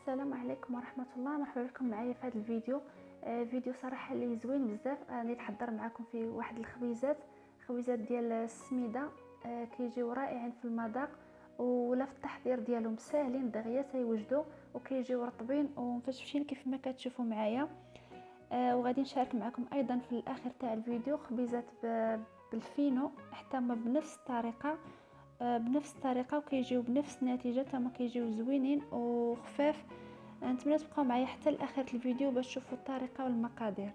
السلام عليكم ورحمه الله. مرحبا بكم معايا في هذا الفيديو. فيديو صراحه اللي زوين بزاف. راني نتحضر معكم في واحد الخبيزات ديال السميده. كيجيو رائعين في المذاق ولا في التحضير ديالهم ساهلين دغيا تيوجدوا وكيجيو رطبين ومفشفشين كيف ما كتشوفوا معايا. وغادي نشارك معكم ايضا في الاخر تاع الفيديو خبيزات بالفينو حتى ما بنفس الطريقه وكيجيو بنفس النتيجه، تما كيجيو زوينين وخفاف. نتمنى تبقاو معايا حتى لاخر الفيديو باش تشوفوا الطريقه والمقادير.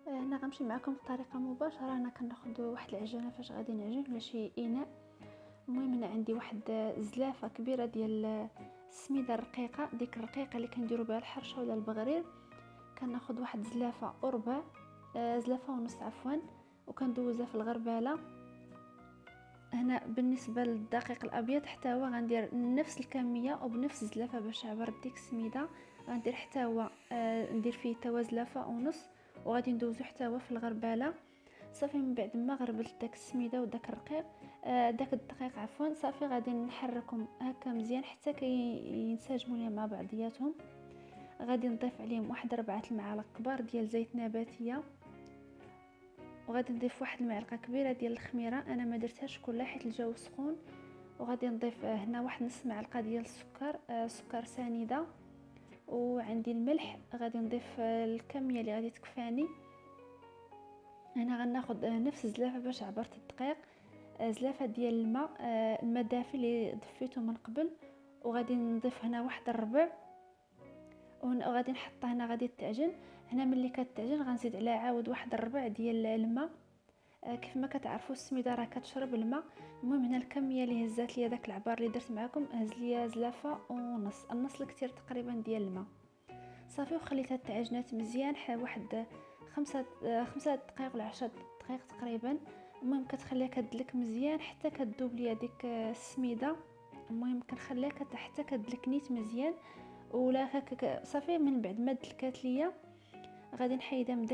هنا غنمشي معكم بطريقه مباشره. انا كناخذ واحد العجينه فاش غادي نعجن ولا شي اناء. المهم هنا عندي واحد زلافه كبيره ديال السميده الرقيقه، ديك الرقيقه اللي كنديروا بها الحرشه ولا البغرير. كناخذ واحد زلافه وربع، زلافه ونص عفوا، وكندوزها في الغرباله. هنا بالنسبه للدقيق الابيض حتى هو غندير نفس الكميه وبنفس الزلافه باش عبر ديك السميده. غندير حتى هو ندير فيه توا زلافه ونص وغادي ندوزو حتى هو في الغرباله. صافي من بعد ما غربلت داك السميده وداك الرقيق داك الدقيق عفوا، صافي غادي نحركهم هكا مزيان حتى كينسجموا لي مع بعضياتهم. غادي نضيف عليهم واحد 4 المعالق كبار ديال زيت نباتيه، وغادي نضيف واحد المعلقه كبيره ديال الخميره. انا ما درتهاش كلها حيت الجو سخون. وغادي نضيف هنا واحد نص معلقه ديال السكر، سكر سنيده. وعندي الملح غادي نضيف الكميه اللي غادي تكفاني. هنا غناخذ نفس الزلافه باش عبرت الدقيق، زلافه ديال الماء دافي اللي ضفيته من قبل. وغادي نضيف هنا واحد الربع وغادي نحطها هنا غادي تعجن. هنا ملي كتعجن غنزيد عليها عاود واحد الربع ديال الماء. كيف ما كتعرفوا السميده راه كتشرب الماء. المهم هنا الكميه اللي هزات ليا داك العبار اللي درت معكم هز ليا زلافه ونص، النص الكثير تقريبا ديال الماء. صافي وخليتها تعجنات مزيان واحد 5 دقائق ولا 10 دقائق تقريبا. المهم كتخليها كدلك مزيان حتى كتذوب ليا ديك السميده. المهم كنخليها حتى كدلك نيت مزيان ولا هكا. صافي من بعد ما دلكات ليا غادي نحيدها من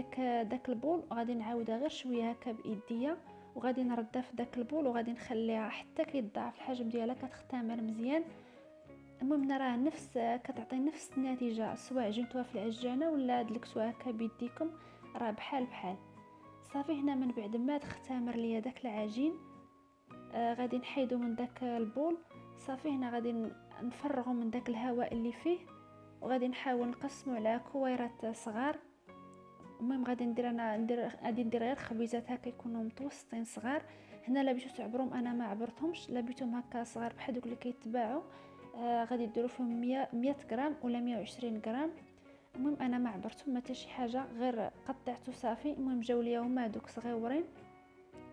داك البول وغادي نعاودها غير شويه هكا بايديا وغادي نردها في داك البول وغادي نخليها حتى كيتضاعف الحجم ديالها كتختمر مزيان. المهم راه كتعطي نفس النتيجه سواء عجنتوها في العجانه ولا دلكتوها هكا بيديكم، راه بحال. صافي هنا من بعد ما تختمر ليا داك العجين غادي نحيدو من داك البول. صافي هنا غادي نفرغو من داك الهواء اللي فيه وغادي نحاول نقسمو على كويرات صغار. المهم غادي ندير غير خبيزات هكا يكونوا متوسطين صغار. هنا لا بغيتو تعبروهم انا ما عبرتهمش، لا بغيتهم هكا صغار بحال دوك اللي كيتباعوا غادي ديروا فيهم 100 غرام ولا 120 غرام. المهم انا ما عبرتهم ما حتى شي حاجه، غير قطعته صافي. المهم جاو ليا هما دوك صغيورين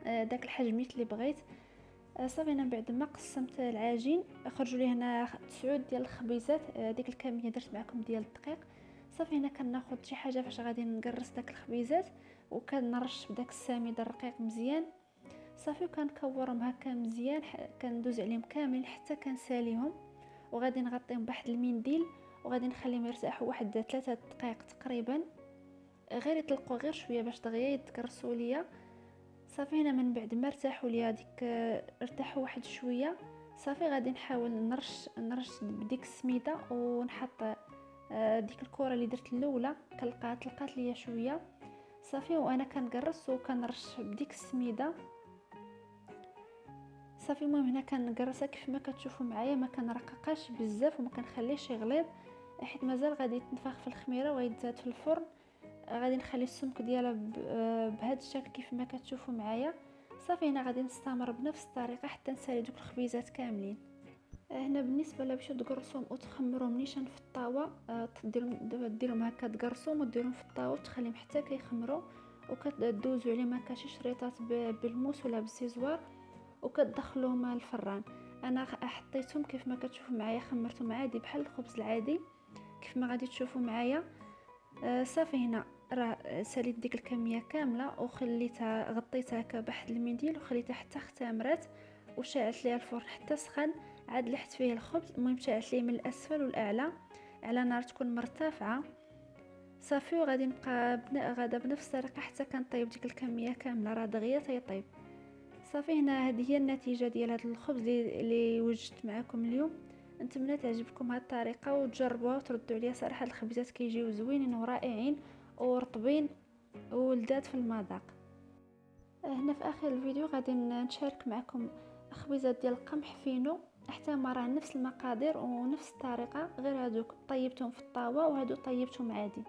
داك الحجميت اللي بغيت. صافي انا بعد ما قسمت العجين خرجوا لي هنا 9 ديال الخبيزات، ديك الكميه درت معكم ديال الدقيق. صافي هنا كناخذ شي حاجه فاش غادي نقرص داك الخبيزات وكنرش بداك السميد الرقيق مزيان. صافي وكنكورهم هكا مزيان، كندوز عليهم كاملين حتى كنساليهم وغادي نغطيهم بواحد المنديل وغادي نخليهم يرتاحوا واحد 3 دقائق تقريبا، غير يطلقوا غير شويه باش دغيا يتكرسوا ليا. صافي هنا من بعد ما ارتاحوا ليا ارتاحوا واحد شويه، صافي غادي نحاول نرش بديك السميده ونحط ديك الكره اللي درت الاولى طلقات ليا شويه. صافي وانا كنقرص وكنرش بديك السميده. صافي المهم هنا كنقرصها كيف ما كتشوفوا معايا، ما كنرققاش بزاف وما كنخليش يغليظ حيت مازال غادي يتنفخ في الخميره ويتزاد في الفرن. غادي نخلي السمك ديالها بهذا الشكل كيف ما كتشوفوا معايا. صافي هنا غادي نستمر بنفس الطريقه حتى نسالي دوك الخبيزات كاملين. هنا بالنسبه لا باش تقرصوهم وتخمروهم نيشان في الطاوه، ديروهم هكا تقرصوهم وديروهم في الطاوه وتخليهم حتى كيخمروا وكتدوزوا عليهم هكا شي شريطات بالموس ولا بالسيزوار وكتدخلوهم الفران. انا حطيتهم كيف ما كتشوفوا معايا، خمرتهم عادي بحال الخبز العادي كيف ما غادي تشوفوا معايا. صافي هنا راه ساليت ديك الكميه كامله وخليتها غطيتها هكا بواحد المنديل وخليتها حتى اختمرت وشعلت ليها الفرن حتى سخن. عاد لحت فيه الخبز، المهم شعلت ليه من الاسفل والاعلى على نار تكون مرتفعه. صافي. وغادي نبقى غادا بنفس الطريقه حتى كنطيب ديك الكميه كامله، راه دغيا تيطيب. صافي هنا هذه هي النتيجه ديال هذا الخبز اللي وجدت معكم اليوم. نتمنى تعجبكم هذه الطريقه وتجربوها وتردوا عليا. صراحه الخبزات كيجيو زوينين ورائعين ورطبين ولذات في المذاق. هنا في اخر الفيديو غادي نشارك معكم خبيزات ديال القمح فينو، حتى ما راه نفس المقادير ونفس الطريقه، غير هادوك طيبتهم في الطاوه وهادو طيبتهم عادي.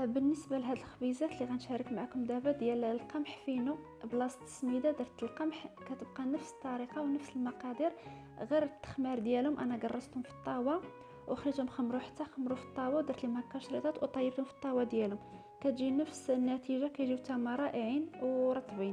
بالنسبه لهاد الخبيزات اللي غنشارك معكم دابا ديال القمح فينو بلاصه السميده درت القمح، كتبقى نفس الطريقه ونفس المقادير، غير التخمار ديالهم انا قرصتهم في الطاوه وخليتهم خمروا حتى خمروا في الطاوه، درت لهم هكا شريطات وطيبتهم في الطاوه ديالهم، كتجي نفس النتيجه، كيجيو تما رائعين ورطبين.